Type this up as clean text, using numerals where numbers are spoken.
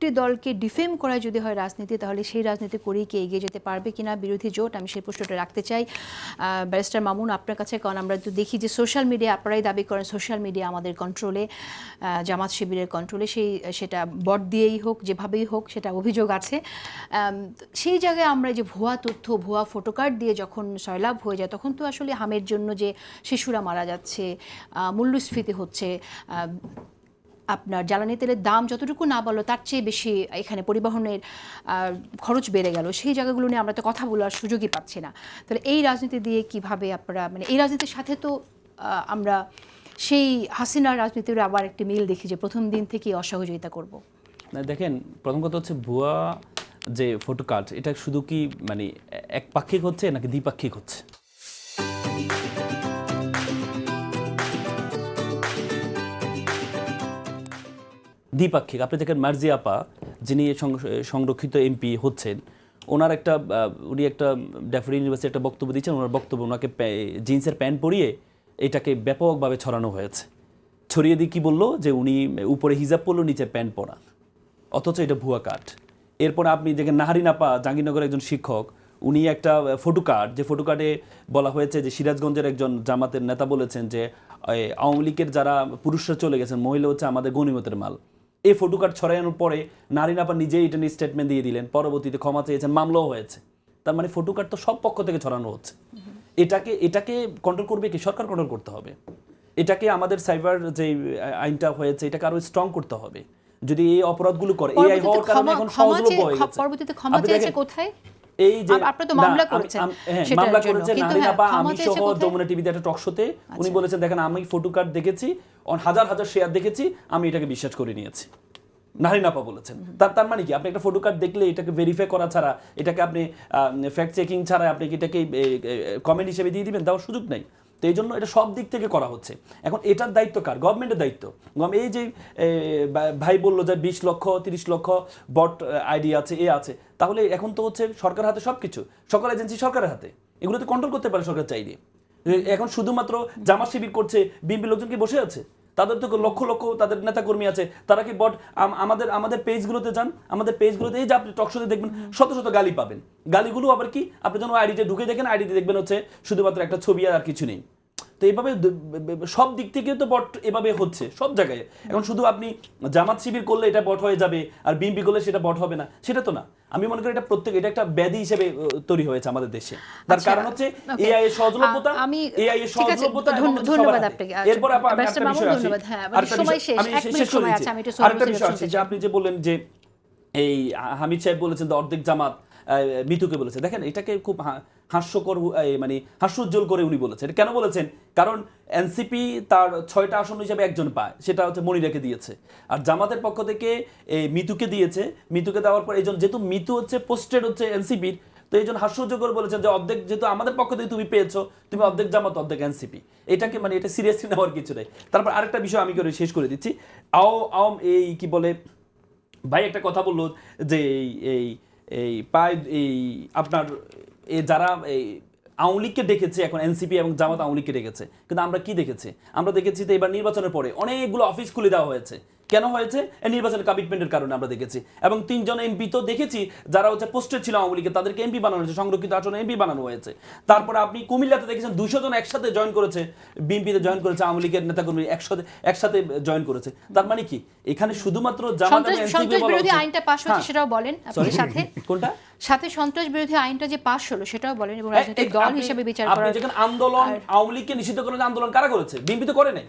একটি দলকে ডিফেম করা যদি হয় রাজনীতি, তাহলে সেই রাজনীতি করেই কি এগিয়ে যেতে পারবে কিনা বিরোধী জোট, আমি সেই প্রশ্নটা রাখতে চাই ব্যারিস্টার মামুন আপনার কাছে। কারণ আমরা তো দেখি যে সোশ্যাল মিডিয়া, আপনারাই দাবি করেন সোশ্যাল মিডিয়া আমাদের কন্ট্রোলে, জামাত শিবিরের কন্ট্রোলে, সেটা বট দিয়েই হোক যেভাবেই হোক সেটা অভিযোগ আছে। সেই জায়গায় আমরা যে ভুয়া তথ্য, ভুয়া ফটোকার্ড দিয়ে যখন সয়লাভ হয়ে যায়, তখন তো আসলে হামের জন্য যে শিশুরা মারা যাচ্ছে, মূল্যস্ফীতি হচ্ছে, আপনার জ্বালানি তেলের দাম যতটুকু না বাড়লো তার চেয়ে বেশি এখানে পরিবহনের খরচ বেড়ে গেল, সেই জায়গাগুলো নিয়ে আমরা তো কথা বলার সুযোগই পাচ্ছি না। তাহলে এই রাজনীতি দিয়ে কিভাবে আপনারা, মানে এই রাজনীতির সাথে তো আমরা সেই হাসিনার রাজনীতির আবার একটি মিল দেখি যে প্রথম দিন থেকেই অসহযোগিতা করব। না দেখেন, প্রথম কথা হচ্ছে ভুয়া যে ফটো কার্ড, এটা শুধু কি মানে একপাক্ষিক হচ্ছে নাকি দ্বিপাক্ষিক হচ্ছে? দ্বিপাক্ষিক। আপনি দেখেন মার্জি আপা, যিনি সংরক্ষিত এমপি হচ্ছেন, ওনার একটা উনি একটা ড্যাফোডিল ইউনিভার্সিটি একটা বক্তব্য দিচ্ছেন, ওনার বক্তব্য ওনাকে জিন্সের প্যান্ট পরিয়ে এটাকে ব্যাপকভাবে ছড়ানো হয়েছে। ছড়িয়ে দিয়ে কী বললো যে উনি উপরে হিজাব পরলো, নিচে প্যান্ট পরা, অথচ এটা ভুয়া কার্ড। এরপর আপনি দেখেন নাহারিন আপা, জাহাঙ্গীরনগরের একজন শিক্ষক, উনি একটা ফটো কার্ড, যে ফটো কার্ডে বলা হয়েছে যে সিরাজগঞ্জের একজন জামাতের নেতা বলেছেন যে আওয়ামী লীগের যারা পুরুষরা চলে গেছেন, মহিলা হচ্ছে আমাদের গনিমতের মাল। এই ফটো কার্ড ছড়ানোর পরে নাহারিন আপা নিজেই এটা নিয়ে স্টেটমেন্ট দিয়ে দিলেন, পরবর্তীতে ক্ষমা চেয়েছেন, মামলাও হয়েছে। তার মানে ফটো কার্ড তো সব পক্ষ থেকে ছড়ানো হচ্ছে। এটাকে কন্ট্রোল করবে কি? সরকার কন্ট্রোল করতে হবে। এটাকে আমাদের সাইবার যে আইনটা হয়েছে এটাকে আরো স্ট্রং করতে হবে। যদি এই অপরাধগুলো করে, এআই হওয়ার কারণে এখন সহজলভ্য হয়ে গেছে। পরবর্তীতে ক্ষমা চেয়েছে কোথায়? এই যে আপনি তো মামলা করেছেন, মামলা করেছেন নাহারিন আপা, আমি সহ যমুনা টিভিতে একটা টক শোতে উনি বলেছেন, দেখেন আমি ফটো কার্ড দেখেছি, হাজার হাজার শেয়ার দেখেছি, আমি এটাকে বিশ্বাস করে নিয়েছি। নাহারিন আপা বলেছেন। তার মানে কি? আপনি একটা ফটো কার্ড দেখলে এটাকে ভেরিফাই করা ছাড়া, এটাকে আপনি ফ্যাক্ট চেকিং ছাড়া আপনি এটাকে কমেন্ট হিসেবে দিয়ে দিবেন? দেওয়ার সুযোগ নাই। তো এই জন্য এটা সব দিক থেকে করা হচ্ছে। এখন এটার দায়িত্ব কার? গভর্নমেন্টের দায়িত্ব। এই যে ভাই বললো যে 20 লক্ষ 30 লক্ষ বট আইডি আছে, আছে, তাহলে এখন তো হচ্ছে সরকারের হাতে সব কিছু, সকল এজেন্সি সরকারের হাতে, এগুলো তো কন্ট্রোল করতে পারে সরকার চাইলে। এখন শুধুমাত্র জামাত শিবির করছে, বিএনপি লোকজন কি বসে আছে? তাদের তো লক্ষ লক্ষ তাদের নেতাকর্মী আছে, তারা কি বট আমাদের পেজগুলোতে যান, আমাদের পেজগুলোতে এই যে আপনি টক শোতে দেখবেন শত শত গালি পাবেন। গালিগুলো আবার কি? আপনি যখন আইডিতে ঢুকে দেখেন, আইডিতে দেখবেন হচ্ছে শুধুমাত্র একটা ছবি আর কিছু নেই। তো এইভাবে সব দিক থেকে তো বট এভাবে হচ্ছে সব জায়গায়। এখন শুধু আপনি জামাত শিবির করলে এটা বট হয়ে যাবে আর বিএনপি করলে সেটা বট হবে না, সেটা তো না। আমি মনে করি এটা এটা একটা ব্যাধি হিসেবে তৈরি হয়েছে আমাদের দেশে। তার কারণ হচ্ছে এআই এর সহজলভ্যতা, এআই এর সহজলভ্যতা। ধন্যবাদ আপনাকে। এরপর আমি একটা বিষয় আসি, আরেকটা বিষয় আছে যে আপনি যে বললেন যে এই হামিদ সাহেব বলেছেন অর্ধেক জামাত মিতুকে বলেছে। দেখেন এটাকে খুব হাস্যকর, মানে হাস্যোজ্জ্বল করে উনি বলেছেন। এটা কেন বলেছেন? কারণ এনসিপি তার 6টা আসন হিসাবে একজন পায়, সেটা হচ্ছে মনিরাকে দিয়েছে। আর জামাতের পক্ষ থেকে মিতুকে দিয়েছে। মিতুকে দেওয়ার পর এইজন, যেহেতু মিতু হচ্ছে পোস্টেড হচ্ছে এনসিপির, তো এই জন্য হাস্যযোগ্য বলেছেন যে অর্ধেক যেহেতু আমাদের পক্ষ থেকে তুমি পেয়েছো, তুমি অর্ধেক জামাত অর্ধেক এনসিপি। এটাকে মানে এটা সিরিয়াসলি নেওয়ার কিছু নেই। তারপর আরেকটা বিষয় আমি করে শেষ করে দিচ্ছি। এই কি বলে ভাই একটা কথা বললো যে আপনার যারা আওয়ামী লীগকে ডেকেছে, এখন এনসিপি এবং জামাত আওয়ামী লীগকে ডেকেছে, কিন্তু আমরা কি দেখেছি? আমরা দেখেছি তো এবার নির্বাচনের পরে অনেকগুলো অফিস খুলে দেওয়া হয়েছে। কেন হয়েছে? নির্বাচনের কমিটমেন্টের কারণে আমরা দেখেছি। এবং 3 জন এমপি তো দেখেছি যারা হচ্ছে পোস্টেড ছিল আওয়ামী লীগের, তাদেরকে এমপি বানানো হয়েছে, সংরক্ষিত আসনে এমপি বানানো হয়েছে। তারপরে আপনি কুমিল্লাতে দেখেছেন 200 জন একসাথে জয়েন করেছে, বিএনপিতে জয়েন করেছে, আওয়ামী লীগের নেতাকর্মী একসাথে জয়েন করেছে। তার মানে কি? এখানে শুধুমাত্র জামাত এবং এনসিপি বিরোধী আইনটা পাস হয়েছে সেটাও বলেন আপনি, সাথে কোনটা সাথে সন্ত্রাস বিরোধী আইনটা যে পাস হলো সেটাও বলেন, এবং রাজনৈতিক দল হিসেবে বিচার করার। আপনি যখন আন্দোলন, আওয়ামী লীগকে নিষিদ্ধ করার আন্দোলন কারা করেছে? বিএনপি তো করে নাই।